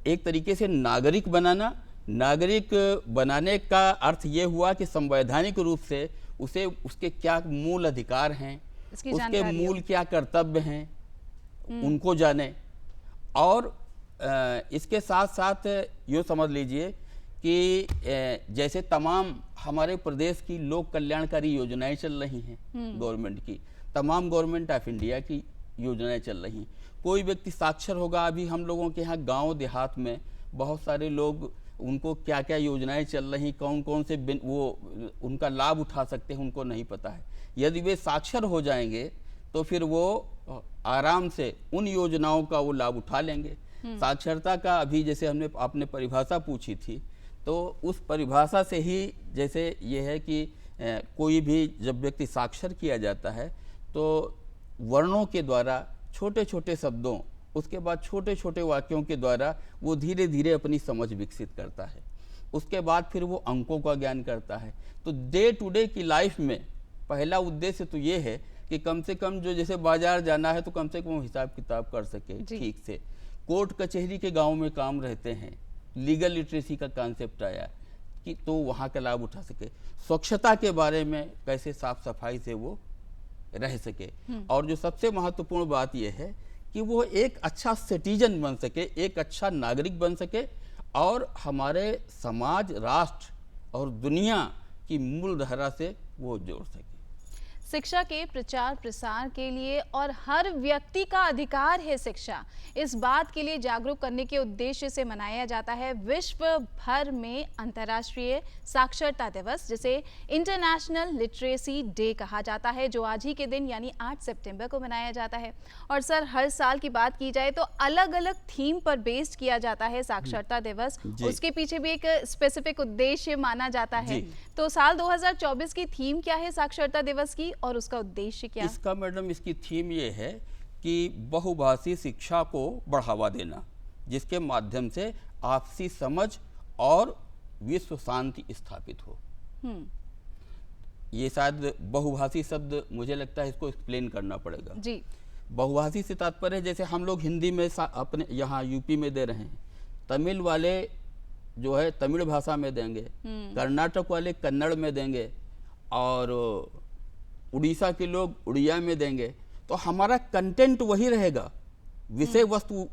S2: एक तरीके से नागरिक बनाना। नागरिक बनाने का अर्थ ये हुआ कि संवैधानिक रूप से उसे उसके क्या मूल अधिकार हैं, उसके मूल क्या कर्तव्य हैं, उनको जाने। और इसके साथ साथ ये समझ लीजिए कि जैसे तमाम हमारे प्रदेश की लोक कल्याणकारी योजनाएं चल रही हैं, गवर्नमेंट की, तमाम गवर्नमेंट ऑफ इंडिया की योजनाएं चल रही हैं। कोई व्यक्ति साक्षर होगा, अभी हम लोगों के यहाँ गांव देहात में बहुत सारे लोग, उनको क्या क्या योजनाएं चल रही, कौन कौन से वो उनका लाभ उठा सकते हैं, उनको नहीं पता है। यदि वे साक्षर हो जाएंगे तो फिर वो आराम से उन योजनाओं का वो लाभ उठा लेंगे। साक्षरता का अभी जैसे आपने परिभाषा पूछी थी, तो उस परिभाषा से ही जैसे ये है कि कोई भी जब व्यक्ति साक्षर किया जाता है तो वर्णों के द्वारा छोटे छोटे शब्दों, उसके बाद छोटे छोटे वाक्यों के द्वारा वो धीरे धीरे अपनी समझ विकसित करता है। उसके बाद फिर वो अंकों का ज्ञान करता है। तो डे टू डे की लाइफ में पहला उद्देश्य तो ये है कि कम से कम जो जैसे बाजार जाना है तो कम से कम हिसाब किताब कर सके ठीक से। कोर्ट कचहरी के गांव में काम रहते हैं, लीगल लिटरेसी का कॉन्सेप्ट आया कि तो वहाँ का लाभ उठा सके। स्वच्छता के बारे में कैसे साफ सफाई से वो रह सके, और जो सबसे महत्वपूर्ण बात यह है कि वो एक अच्छा सिटीजन बन सके, एक अच्छा नागरिक बन सके और हमारे समाज, राष्ट्र और दुनिया की मूल धारा से वो जोड़ सके।
S1: शिक्षा के प्रचार प्रसार के लिए और हर व्यक्ति का अधिकार है शिक्षा, इस बात के लिए जागरूक करने के उद्देश्य से मनाया जाता है विश्व भर में अंतर्राष्ट्रीय साक्षरता दिवस, जिसे इंटरनेशनल लिटरेसी डे कहा जाता है, जो आज ही के दिन यानी 8 सितंबर को मनाया जाता है। और सर, हर साल की बात की जाए तो अलग अलग थीम पर बेस्ड किया जाता है साक्षरता दिवस, उसके पीछे भी एक स्पेसिफिक उद्देश्य माना जाता है। तो साल 2024 की थीम क्या है साक्षरता दिवस की और उसका उद्देश्य क्या?
S2: इसका मैडम, इसकी थीम ये है कि बहुभाषी शिक्षा को बढ़ावा देना, जिसके माध्यम से आपसी समझ और विश्व शांति स्थापित हो। ये शायद बहुभाषी शब्द मुझे लगता है इसको एक्सप्लेन करना पड़ेगा
S1: जी।
S2: बहुभाषी से तात्पर्य जैसे हम लोग हिंदी में अपने यहाँ यूपी में दे रहे हैं, तमिल वाले जो है तमिल भाषा में देंगे, कर्नाटक वाले कन्नड़ में देंगे और उड़ीसा के लोग उड़िया में देंगे। तो हमारा कंटेंट वही रहेगा, विषय वस्तु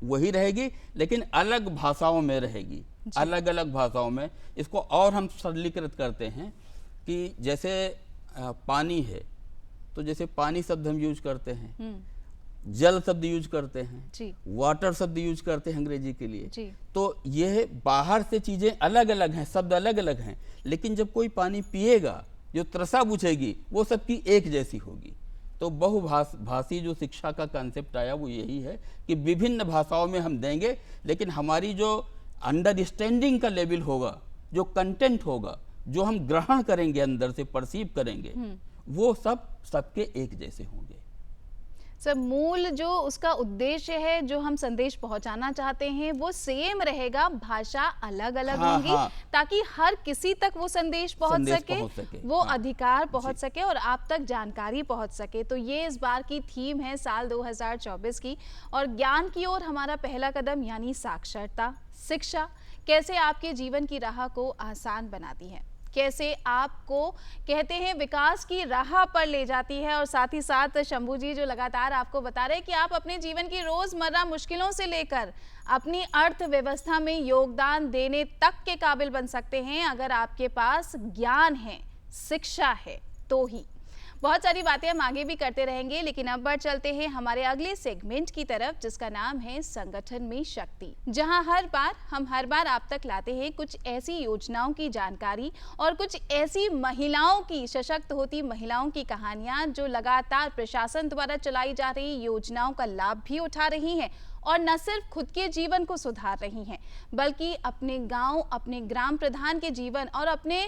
S2: वही रहेगी, लेकिन अलग भाषाओं में रहेगी, अलग अलग भाषाओं में। इसको और हम सरलीकृत करते हैं कि जैसे पानी है तो जैसे पानी शब्द हम यूज करते हैं, जल शब्द यूज करते हैं, वाटर शब्द यूज करते हैं अंग्रेजी के लिए। तो ये बाहर से चीजें अलग अलग हैं, शब्द अलग अलग हैं, लेकिन जब कोई पानी पिएगा, जो त्रसा बुझेगी वो सबकी एक जैसी होगी। तो बहुभाषी जो शिक्षा का कॉन्सेप्ट आया वो यही है कि विभिन्न भाषाओं में हम देंगे, लेकिन हमारी जो अंडरस्टैंडिंग का लेवल होगा, जो कंटेंट होगा, जो हम ग्रहण करेंगे, अंदर से परसीव करेंगे, वो सब सबके एक जैसे होंगे।
S1: सर, मूल जो उसका उद्देश्य है, जो हम संदेश पहुंचाना चाहते हैं, वो सेम रहेगा, भाषा अलग अलग होंगी, ताकि हर किसी तक वो संदेश पहुंच सके, वो अधिकार पहुंच सके और आप तक जानकारी पहुंच सके। तो ये इस बार की थीम है साल 2024 की। और ज्ञान की ओर हमारा पहला कदम यानी साक्षरता शिक्षा कैसे आपके जीवन की राह को आसान बनाती है, कैसे आपको कहते हैं विकास की राह पर ले जाती है। और साथ ही साथ शंभू जी जो लगातार आपको बता रहे हैं कि आप अपने जीवन की रोजमर्रा मुश्किलों से लेकर अपनी अर्थव्यवस्था में योगदान देने तक के काबिल बन सकते हैं अगर आपके पास ज्ञान है, शिक्षा है तो ही। बहुत सारी बातें हम आगे भी करते रहेंगे, लेकिन अब बढ़ चलते हैं हमारे अगले सेगमेंट की तरफ, जिसका नाम है संगठन में शक्ति, जहां हम हर बार आप तक लाते हैं कुछ ऐसी योजनाओं की जानकारी और कुछ ऐसी महिलाओं की, सशक्त होती महिलाओं की कहानियां जो लगातार प्रशासन द्वारा चलाई जा रही योजनाओं का लाभ भी उठा रही हैं और न सिर्फ खुद के जीवन को सुधार रही हैं, बल्कि अपने गांव, अपने ग्राम प्रधान के जीवन और अपने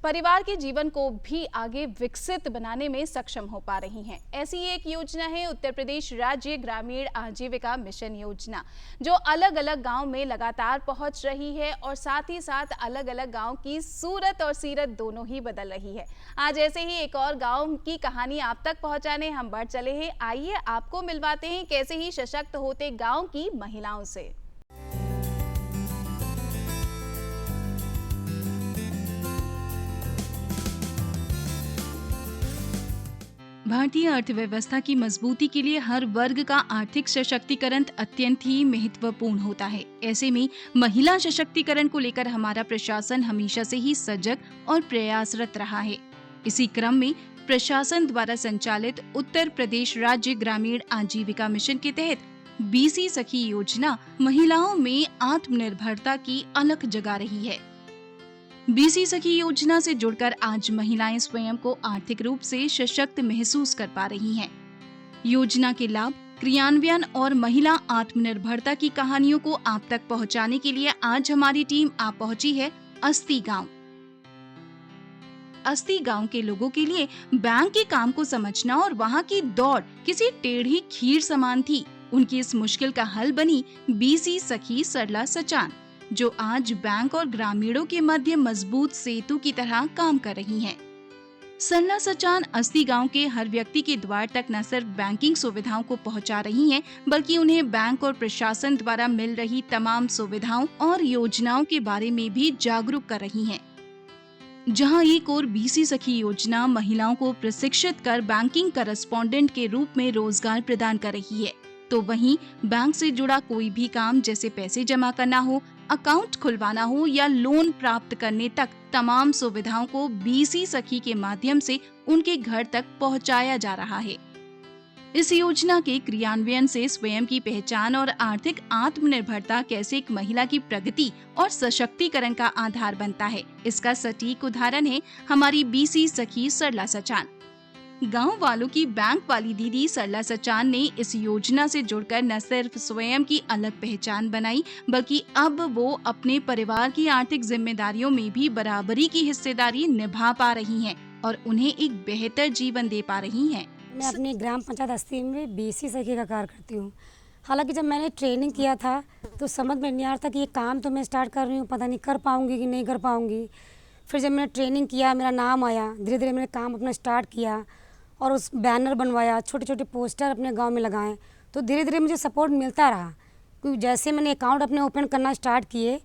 S1: परिवार के जीवन को भी आगे विकसित बनाने में सक्षम हो पा रही हैं। ऐसी एक योजना है उत्तर प्रदेश राज्य ग्रामीण आजीविका मिशन योजना, जो अलग अलग गांव में लगातार पहुंच रही है और साथ ही साथ अलग अलग गांव की सूरत और सीरत दोनों ही बदल रही है। आज ऐसे ही एक और गाँव की कहानी आप तक पहुँचाने हम बढ़ चले हैं। आइए आपको मिलवाते हैं कैसे ही सशक्त होते गांव की महिलाओं से। भारतीय अर्थव्यवस्था की मजबूती के लिए हर वर्ग का आर्थिक सशक्तिकरण अत्यंत ही महत्वपूर्ण होता है। ऐसे में महिला सशक्तिकरण को लेकर हमारा प्रशासन हमेशा से ही सजग और प्रयासरत रहा है। इसी क्रम में प्रशासन द्वारा संचालित उत्तर प्रदेश राज्य ग्रामीण आजीविका मिशन के तहत बीसी सखी योजना महिलाओं में आत्मनिर्भरता की अलख जगा रही है। बीसी सखी योजना से जुड़कर आज महिलाएं स्वयं को आर्थिक रूप से सशक्त महसूस कर पा रही हैं। योजना के लाभ क्रियान्वयन और महिला आत्मनिर्भरता की कहानियों को आप तक पहुंचाने के लिए आज हमारी टीम आ पहुंची है अस्ती गांव। अस्ती गांव के लोगों के लिए बैंक के काम को समझना और वहां की दौड़ किसी टेढ़ी खीर समान थी। उनकी इस मुश्किल का हल बनी बीसी सखी सरला सचान, जो आज बैंक और ग्रामीणों के मध्य मजबूत सेतु की तरह काम कर रही हैं। सरला सचान अस्ती गांव के हर व्यक्ति के द्वार तक न सिर्फ बैंकिंग सुविधाओं को पहुंचा रही हैं, बल्कि उन्हें बैंक और प्रशासन द्वारा मिल रही तमाम सुविधाओं और योजनाओं के बारे में भी जागरूक कर रही हैं। जहां एक और बीसी सखी योजना महिलाओं को प्रशिक्षित कर बैंकिंग करस्पॉन्डेंट के रूप में रोजगार प्रदान कर रही है, तो वहीं बैंक से जुड़ा कोई भी काम जैसे पैसे जमा करना हो, अकाउंट खुलवाना हो या लोन प्राप्त करने तक तमाम सुविधाओं को बीसी सखी के माध्यम से उनके घर तक पहुंचाया जा रहा है। इस योजना के क्रियान्वयन से स्वयं की पहचान और आर्थिक आत्मनिर्भरता कैसे एक महिला की प्रगति और सशक्तिकरण का आधार बनता है, इसका सटीक उदाहरण है हमारी बीसी सखी सरला सचान। गांव वालों की बैंक वाली दीदी सरला सचान ने इस योजना से जुड़कर न सिर्फ स्वयं की अलग पहचान बनाई, बल्कि अब वो अपने परिवार की आर्थिक जिम्मेदारियों में भी बराबरी की हिस्सेदारी निभा पा रही हैं और उन्हें एक बेहतर जीवन दे पा रही हैं।
S4: मैं अपनी ग्राम पंचायत अस्ती में बीसी सखी का कार्य करती हूँ। हालांकि जब मैंने ट्रेनिंग किया था तो समझ में नहीं आ रहा था कि ये काम तो मैं स्टार्ट कर रही हूँ, पता नहीं कर पाऊँगी कि नहीं कर पाऊँगी। फिर जब मैंने ट्रेनिंग किया, मेरा नाम आया, धीरे धीरे मैंने काम अपना स्टार्ट किया और उस बैनर बनवाया, छोटे छोटे पोस्टर अपने गांव में लगाए, तो धीरे धीरे मुझे सपोर्ट मिलता रहा। क्योंकि जैसे मैंने अकाउंट अपने ओपन करना स्टार्ट किए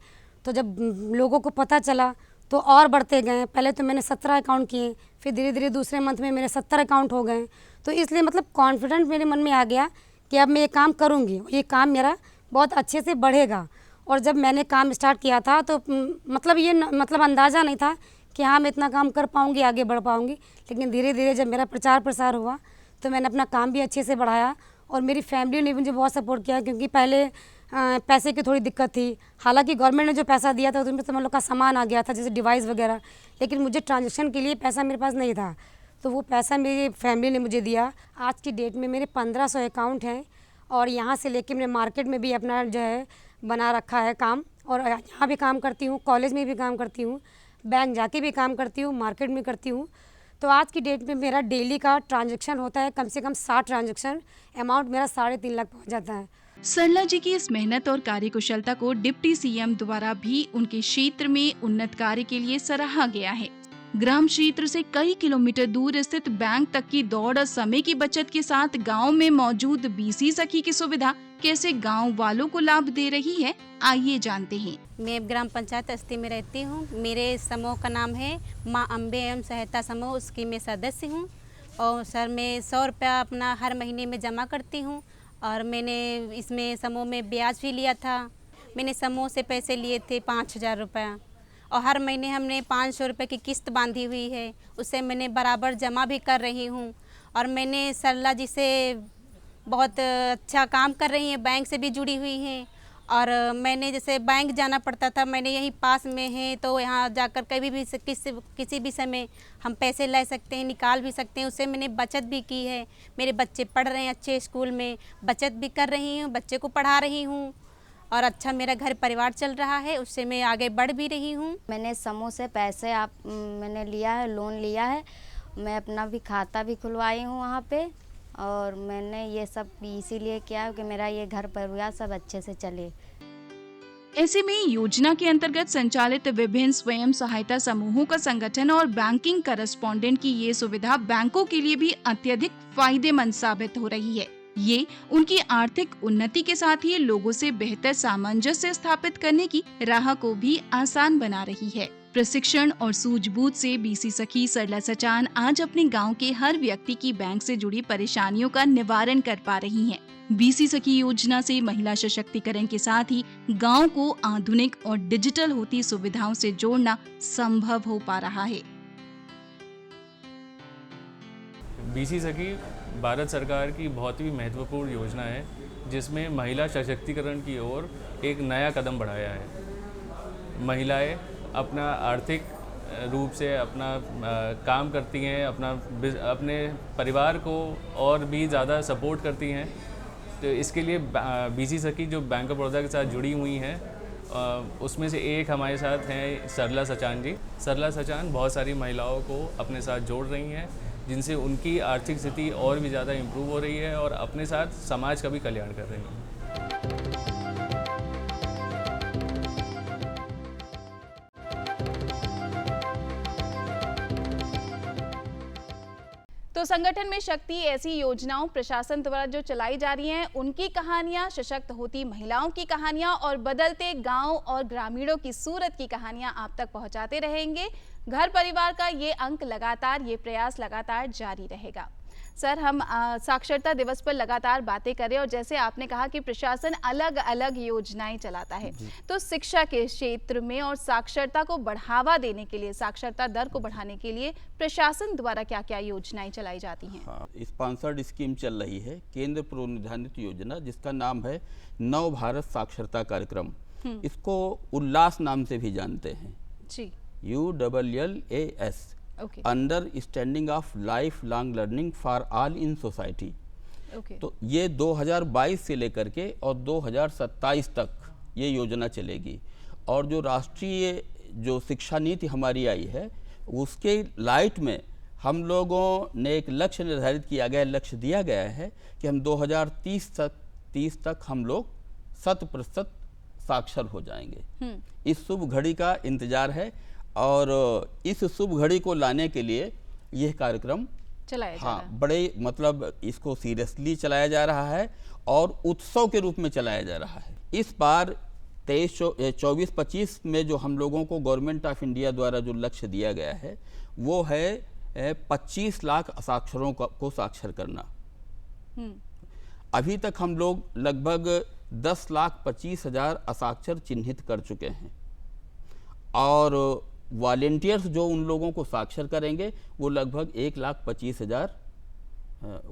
S4: तो जब लोगों को पता चला तो और बढ़ते गए। पहले तो मैंने 17 अकाउंट किए, फिर धीरे धीरे दूसरे मंथ में मेरे 70 अकाउंट हो गए। तो इसलिए मतलब कॉन्फिडेंट मेरे मन में आ गया कि अब मैं ये काम करूँगी, ये काम मेरा बहुत अच्छे से बढ़ेगा। और जब मैंने काम स्टार्ट किया था तो मतलब अंदाज़ा नहीं था कि हाँ मैं इतना काम कर पाऊँगी, आगे बढ़ पाऊँगी। लेकिन धीरे धीरे जब मेरा प्रचार प्रसार हुआ तो मैंने अपना काम भी अच्छे से बढ़ाया और मेरी फैमिली ने मुझे बहुत सपोर्ट किया, क्योंकि पहले पैसे की थोड़ी दिक्कत थी। हालांकि गवर्नमेंट ने जो पैसा दिया था उसमें तो हम लोग का सामान आ गया था, जैसे डिवाइस वगैरह, लेकिन मुझे ट्रांजेक्शन के लिए पैसा मेरे पास नहीं था, तो वो पैसा मेरी फैमिली ने मुझे दिया। आज की डेट में मेरे 1500 अकाउंट हैं और यहाँ से लेके मैंने मार्केट में भी अपना जो है बना रखा है काम, और यहाँ भी काम करती हूँ, कॉलेज में भी काम करती हूँ, बैंक जाके भी काम करती हूँ, मार्केट में करती हूँ। तो आज की डेट में मेरा डेली का ट्रांजैक्शन होता है कम से कम 60 ट्रांजैक्शन, अमाउंट मेरा 3.5 लाख पहुँच जाता है।
S1: सरला जी की इस मेहनत और कार्यकुशलता को डिप्टी सीएम द्वारा भी उनके क्षेत्र में उन्नत कार्य के लिए सराहा गया है। ग्राम क्षेत्र से कई किलोमीटर दूर स्थित बैंक तक की दौड़ और समय की बचत के साथ गांव में मौजूद बीसी सखी की सुविधा कैसे गांव वालों को लाभ दे रही है, आइए जानते हैं।
S5: मैं ग्राम पंचायत अस्ती में रहती हूँ। मेरे समूह का नाम है माँ अम्बे एवं सहायता समूह, उसकी मैं सदस्य हूँ। और सर मैं 100 रुपया अपना हर महीने में जमा करती हूँ और मैंने इसमें समूह में ब्याज भी लिया था। मैंने समूह से पैसे लिए थे 5000 रुपया और हर महीने हमने 500 रुपये की किस्त बांधी हुई है, उससे मैंने बराबर जमा भी कर रही हूँ। और मैंने सरला जी से बहुत अच्छा काम कर रही हैं, बैंक से भी जुड़ी हुई हैं। और मैंने जैसे बैंक जाना पड़ता था, मैंने यहीं पास में है तो यहाँ जाकर कभी भी किसी भी समय हम पैसे ले सकते हैं, निकाल भी सकते हैं। उससे मैंने बचत भी की है। मेरे बच्चे पढ़ रहे हैं अच्छे स्कूल में, बचत भी कर रही हूँ, बच्चे को पढ़ा रही हूँ और अच्छा मेरा घर परिवार चल रहा है, उससे मैं आगे बढ़ भी रही हूँ।
S6: मैंने समूह से पैसे मैंने लिया है, लोन लिया है। मैं अपना भी खाता भी खुलवाई हूँ वहाँ पे, और मैंने ये सब इसीलिए किया है कि मेरा ये घर परिवार सब अच्छे से चले।
S1: ऐसे में योजना के अंतर्गत संचालित विभिन्न स्वयं सहायता समूहों का संगठन और बैंकिंग करस्पॉन्डेंट की ये सुविधा बैंकों के लिए भी अत्यधिक फायदेमंद साबित हो रही है। ये उनकी आर्थिक उन्नति के साथ ही लोगों से बेहतर सामंजस्य स्थापित करने की राह को भी आसान बना रही है। प्रशिक्षण और सूझबूझ से बीसी सखी सरला सचान आज अपने गांव के हर व्यक्ति की बैंक से जुड़ी परेशानियों का निवारण कर पा रही हैं। बीसी सखी योजना से महिला सशक्तिकरण के साथ ही गांव को आधुनिक और डिजिटल होती सुविधाओं से जोड़ना संभव हो पा रहा है।
S7: बीसी सखी भारत सरकार की बहुत ही महत्वपूर्ण योजना है, जिसमें महिला सशक्तिकरण की ओर एक नया कदम बढ़ाया है। महिलाएं अपना आर्थिक रूप से अपना काम करती हैं, अपने परिवार को और भी ज़्यादा सपोर्ट करती हैं तो इसके लिए बीसी सखी जो बैंक ऑफ बड़ौदा के साथ जुड़ी हुई हैं, उसमें से एक हमारे साथ हैं सरला सचान जी। सरला सचान बहुत सारी महिलाओं को अपने साथ जोड़ रही हैं, जिनसे उनकी आर्थिक स्थिति और भी ज़्यादा इम्प्रूव हो रही है और अपने साथ समाज का भी कल्याण कर रही हैं।
S1: तो संगठन में शक्ति ऐसी योजनाओं प्रशासन द्वारा जो चलाई जा रही हैं, उनकी कहानियां, सशक्त होती महिलाओं की कहानियां और बदलते गांव और ग्रामीणों की सूरत की कहानियां आप तक पहुंचाते रहेंगे। घर परिवार का ये अंक लगातार, ये प्रयास लगातार जारी रहेगा। सर, हम साक्षरता दिवस पर लगातार बातें करें और जैसे आपने कहा कि प्रशासन अलग अलग योजनाएं चलाता है, तो शिक्षा के क्षेत्र में और साक्षरता को बढ़ावा देने के लिए, साक्षरता दर को बढ़ाने के लिए प्रशासन द्वारा क्या क्या योजनाएं चलाई जाती हैं?
S2: हाँ, स्पॉन्सर्ड स्कीम चल रही है, केंद्र प्रोनिधानित योजना, जिसका नाम है नव भारत साक्षरता कार्यक्रम। इसको उल्लास नाम से भी जानते हैं
S1: जी,
S2: ULLAS, understanding of life long learning for all in society. तो ये 2022 से लेकर के और 2027 तक ये योजना चलेगी। और जो राष्ट्रीय जो शिक्षा नीति हमारी आई है, उसके लाइट में हम लोगों ने एक लक्ष्य निर्धारित किया गया, लक्ष्य दिया गया है कि हम 2030 तक हम लोग 100% साक्षर हो जाएंगे। इस शुभ घड़ी का इंतजार है और इस शुभ घड़ी को लाने के लिए यह कार्यक्रम
S1: चलाया जा रहा है।
S2: बड़े मतलब इसको सीरियसली चलाया जा रहा है और उत्सव के रूप में चलाया जा रहा है। इस बार 24-25 में जो हम लोगों को गवर्नमेंट ऑफ इंडिया द्वारा जो लक्ष्य दिया गया है, वो है 25 लाख असाक्षरों को साक्षर करना। अभी तक हम लोग लगभग 10,25,000 असाक्षर चिन्हित कर चुके हैं और वॉलेंटियर्स जो उन लोगों को साक्षर करेंगे वो लगभग 1,25,000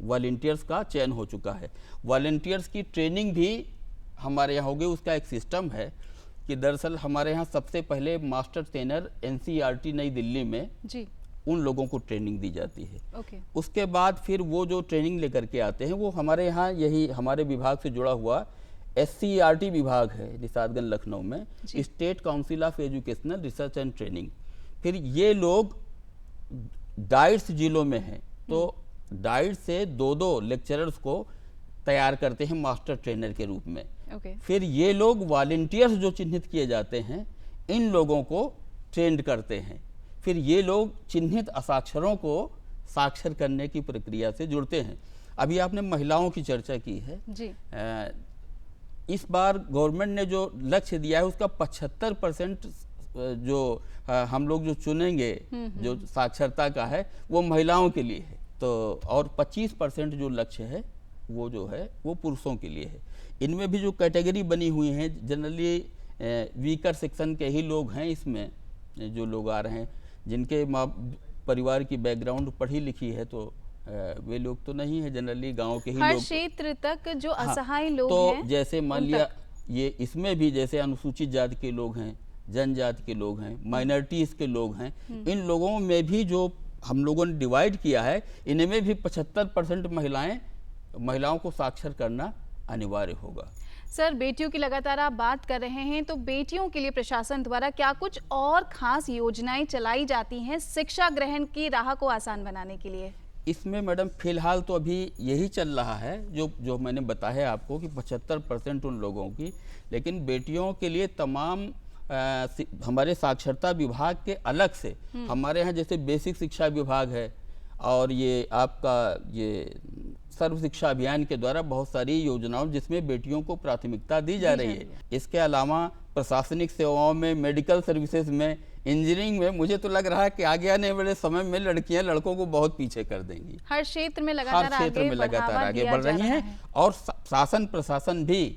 S2: वॉलेंटियर्स का चयन हो चुका है। वॉलेंटियर्स की ट्रेनिंग भी हमारे यहाँ होगी। उसका एक सिस्टम है कि दरअसल हमारे यहाँ सबसे पहले मास्टर ट्रेनर NCERT नई दिल्ली में
S1: जी,
S2: उन लोगों को ट्रेनिंग दी जाती है।
S1: ओके।
S2: उसके बाद फिर वो जो ट्रेनिंग लेकर के आते हैं, वो हमारे यहाँ यही हमारे विभाग से जुड़ा हुआ SCERT विभाग है निषादगंज लखनऊ में, state council of educational research and training. फिर ये लोग डाइट्स जिलों में हैं, तो डाइट से 2-2 लेक्चरर्स को तैयार करते हैं मास्टर ट्रेनर के रूप में। फिर ये लोग वॉलेंटियर्स जो चिन्हित किए जाते हैं, इन लोगों को ट्रेंड करते हैं। फिर ये लोग चिन्हित असाक्षरों को साक्षर करने की प्रक्रिया से जुड़ते हैं। अभी आपने महिलाओं की चर्चा की है
S1: जी।
S2: इस बार गवर्नमेंट ने जो लक्ष्य दिया है उसका 75% जो हम लोग जो चुनेंगे जो साक्षरता का है वो महिलाओं के लिए है, तो और 25% जो लक्ष्य है वो जो है वो पुरुषों के लिए है। इनमें भी जो कैटेगरी बनी हुई हैं, जनरली वीकर सेक्शन के ही लोग हैं इसमें जो लोग आ रहे हैं, जिनके परिवार की बैकग्राउंड पढ़ी लिखी है, तो वे लोग तो नहीं है, जनरली गांव के ही
S1: हर
S2: लोग।
S1: क्षेत्र तक जो असहाय लोग
S2: तो
S1: हैं,
S2: जैसे मान लिया ये इसमें भी जैसे अनुसूचित जाति के लोग हैं, जनजाति के लोग हैं, माइनॉरिटीज के लोग हैं, इन लोगों में भी जो हम लोगों ने डिवाइड किया है, इनमें भी 75% महिलाओं को साक्षर करना अनिवार्य होगा।
S1: सर, बेटियों की लगातार आप बात कर रहे हैं, तो बेटियों के लिए प्रशासन द्वारा क्या कुछ और खास योजनाएं चलाई जाती हैं शिक्षा ग्रहण की राह को आसान बनाने के लिए?
S2: इसमें मैडम फिलहाल तो अभी यही चल रहा है जो मैंने बताया आपको कि 75% उन लोगों की, लेकिन बेटियों के लिए तमाम हमारे साक्षरता विभाग के अलग से हमारे यहाँ जैसे बेसिक शिक्षा विभाग है और ये आपका ये सर्व शिक्षा अभियान के द्वारा बहुत सारी योजनाओं जिसमें बेटियों को प्राथमिकता दी जा रही है। इसके अलावा प्रशासनिक सेवाओं में, मेडिकल सर्विसेज में, इंजीनियरिंग में मुझे तो लग रहा है कि आगे आने वाले समय में लड़कियां लड़कों को बहुत पीछे कर देंगी।
S1: हर क्षेत्र में लगातार
S2: आगे बढ़ रही हैं और शासन प्रशासन भी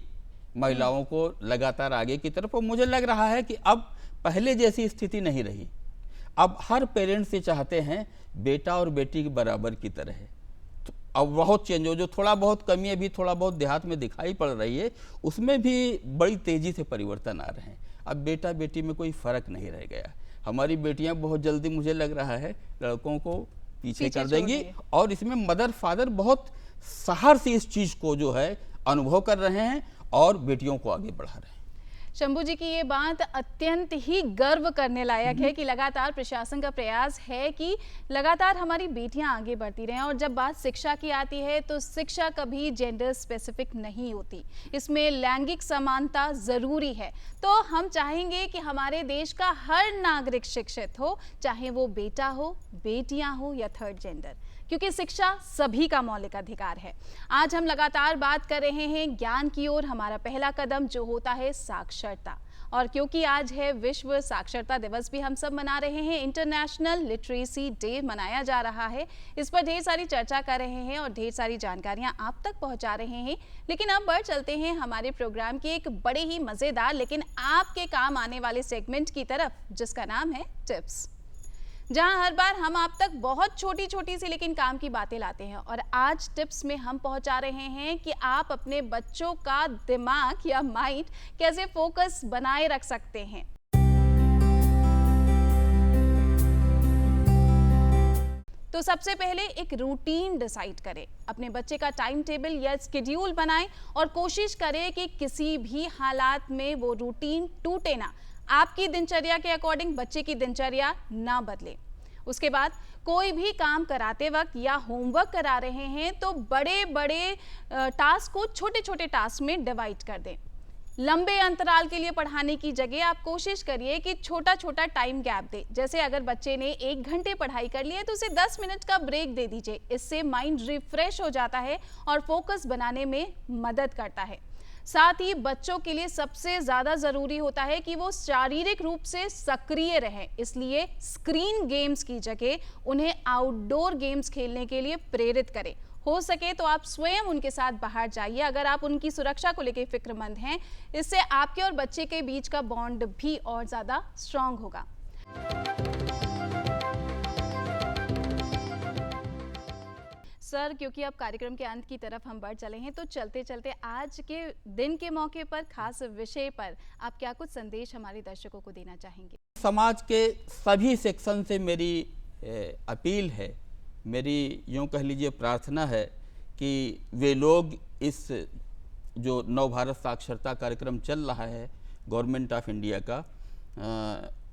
S2: महिलाओं को लगातार आगे की तरफ, और मुझे लग रहा है कि अब पहले जैसी स्थिति नहीं रही। अब हर पेरेंट्स ये चाहते हैं बेटा और बेटी के बराबर की तरह है। तो अब बहुत चेंज हो, जो थोड़ा बहुत कमी अभी थोड़ा बहुत देहात में दिखाई पड़ रही है, उसमें भी बड़ी तेजी से परिवर्तन आ रहे हैं। अब बेटा बेटी में कोई फर्क नहीं रह गया। हमारी बेटियां बहुत जल्दी, मुझे लग रहा है, लड़कों को पीछे कर
S1: छोड़
S2: देंगी।
S1: दिए।
S2: और इसमें मदर फादर बहुत सहर से इस चीज को जो है अनुभव कर रहे हैं और बेटियों को आगे बढ़ा रहे हैं।
S1: शंभू जी की ये बात अत्यंत ही गर्व करने लायक है कि लगातार प्रशासन का प्रयास है कि लगातार हमारी बेटियां आगे बढ़ती रहें। और जब बात शिक्षा की आती है तो शिक्षा कभी जेंडर स्पेसिफिक नहीं होती, इसमें लैंगिक समानता ज़रूरी है। तो हम चाहेंगे कि हमारे देश का हर नागरिक शिक्षित हो, चाहे वो बेटा हो, बेटियां हो या थर्ड जेंडर, क्योंकि शिक्षा सभी का मौलिक अधिकार है। आज हम लगातार बात कर रहे हैं ज्ञान की ओर, हमारा पहला कदम जो होता है साक्षरता। और क्योंकि आज है विश्व साक्षरता दिवस भी हम सब मना रहे हैं, इंटरनेशनल लिटरेसी डे मनाया जा रहा है। इस पर ढेर सारी चर्चा कर रहे हैं और ढेर सारी जानकारियां आप तक पहुंचा रहे हैं। लेकिन अब बढ़ चलते हैं हमारे प्रोग्राम के एक बड़े ही मज़ेदार लेकिन आपके काम आने वाले सेगमेंट की तरफ, जिसका नाम है टिप्स, जहां हर बार हम आप तक बहुत छोटी छोटी सी लेकिन काम की बातें लाते हैं। और आज टिप्स में हम पहुंचा रहे हैं कि आप अपने बच्चों का दिमाग या माइंड कैसे फोकस बनाए रख सकते हैं। तो सबसे पहले एक रूटीन डिसाइड करें, अपने बच्चे का टाइम टेबल या स्केड्यूल बनाएं और कोशिश करें कि किसी भी हालात में वो रूटीन टूटे ना। आपकी दिनचर्या के अकॉर्डिंग बच्चे की दिनचर्या ना बदले। उसके बाद कोई भी काम कराते वक्त या होमवर्क करा रहे हैं तो बड़े बड़े टास्क को छोटे छोटे टास्क में डिवाइड कर दें। लंबे अंतराल के लिए पढ़ाने की जगह आप कोशिश करिए कि छोटा छोटा टाइम गैप दें। जैसे अगर बच्चे ने 1 घंटे पढ़ाई कर ली है तो उसे 10 मिनट का ब्रेक दे दीजिए। इससे माइंड रिफ्रेश हो जाता है और फोकस बनाने में मदद करता है। साथ ही बच्चों के लिए सबसे ज़्यादा ज़रूरी होता है कि वो शारीरिक रूप से सक्रिय रहें, इसलिए स्क्रीन गेम्स की जगह उन्हें आउटडोर गेम्स खेलने के लिए प्रेरित करें। हो सके तो आप स्वयं उनके साथ बाहर जाइए अगर आप उनकी सुरक्षा को लेकर फिक्रमंद हैं। इससे आपके और बच्चे के बीच का बॉन्ड भी और ज़्यादा स्ट्रांग होगा। सर, क्योंकि अब कार्यक्रम के अंत की तरफ हम बढ़ चले हैं तो चलते चलते आज के दिन के मौके पर खास विषय पर आप क्या कुछ संदेश हमारे दर्शकों को देना चाहेंगे?
S2: समाज के सभी सेक्शन से मेरी अपील है, मेरी यूँ कह लीजिए प्रार्थना है कि वे लोग इस जो नव भारत साक्षरता कार्यक्रम चल रहा है गवर्नमेंट ऑफ इंडिया का,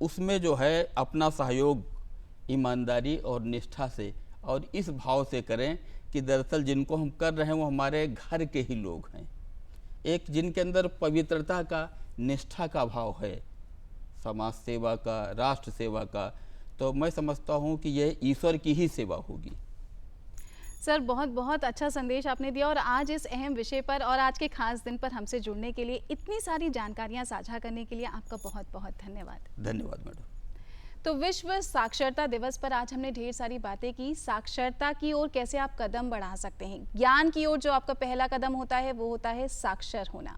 S2: उसमें जो है अपना सहयोग ईमानदारी और निष्ठा से और इस भाव से करें कि दरअसल जिनको हम कर रहे हैं वो हमारे घर के ही लोग हैं। एक जिनके अंदर पवित्रता का, निष्ठा का भाव है, समाज सेवा का, राष्ट्र सेवा का, तो मैं समझता हूँ कि यह ईश्वर की ही सेवा होगी।
S1: सर, बहुत बहुत अच्छा संदेश आपने दिया और आज इस अहम विषय पर और आज के खास दिन पर हमसे जुड़ने के लिए, इतनी सारी जानकारियाँ साझा करने के लिए आपका बहुत बहुत धन्यवाद।
S2: धन्यवाद मैडम।
S1: तो विश्व साक्षरता दिवस पर आज हमने ढेर सारी बातें की, साक्षरता की ओर कैसे आप कदम बढ़ा सकते हैं। ज्ञान की ओर जो आपका पहला कदम होता है वो होता है साक्षर होना।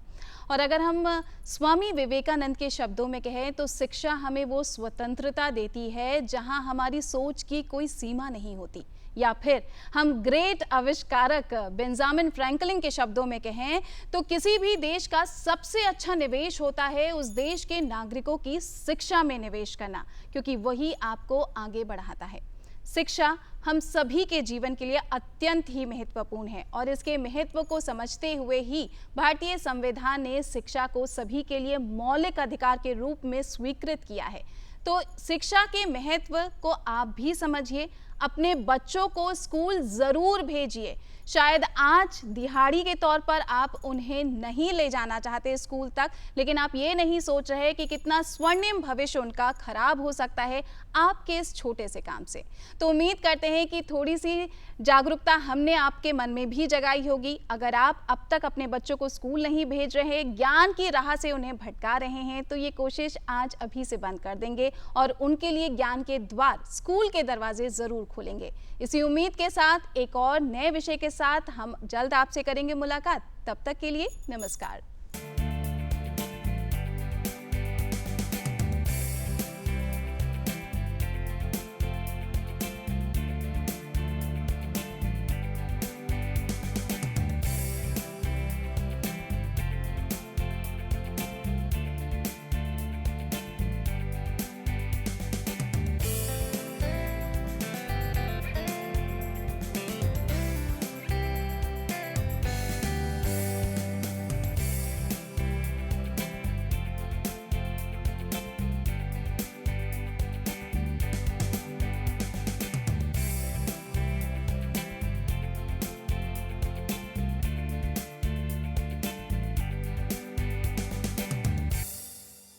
S1: और अगर हम स्वामी विवेकानंद के शब्दों में कहें तो शिक्षा हमें वो स्वतंत्रता देती है जहां हमारी सोच की कोई सीमा नहीं होती। या फिर हम ग्रेट आविष्कारक बेंजामिन फ्रैंकलिन के शब्दों में कहें तो किसी भी देश का सबसे अच्छा निवेश होता है उस देश के नागरिकों की शिक्षा में निवेश करना, क्योंकि वही आपको आगे बढ़ाता है। शिक्षा हम सभी के जीवन के लिए अत्यंत ही महत्वपूर्ण है और इसके महत्व को समझते हुए ही भारतीय संविधान ने शिक्षा को सभी के लिए मौलिक अधिकार के रूप में स्वीकृत किया है। तो शिक्षा के महत्व को आप भी समझिए, अपने बच्चों को स्कूल ज़रूर भेजिए। शायद आज दिहाड़ी के तौर पर आप उन्हें नहीं ले जाना चाहते स्कूल तक, लेकिन आप ये नहीं सोच रहे कि कितना स्वर्णिम भविष्य उनका खराब हो सकता है आपके इस छोटे से काम से। तो उम्मीद करते हैं कि थोड़ी सी जागरूकता हमने आपके मन में भी जगाई होगी। अगर आप अब तक अपने बच्चों को स्कूल नहीं भेज रहे, ज्ञान की राह से उन्हें भटका रहे हैं, तो ये कोशिश आज अभी से बंद कर देंगे और उनके लिए ज्ञान के द्वार, स्कूल के दरवाजे ज़रूर खोलेंगे। इसी उम्मीद के साथ एक और नए विषय के साथ हम जल्द आपसे करेंगे मुलाकात। तब तक के लिए नमस्कार।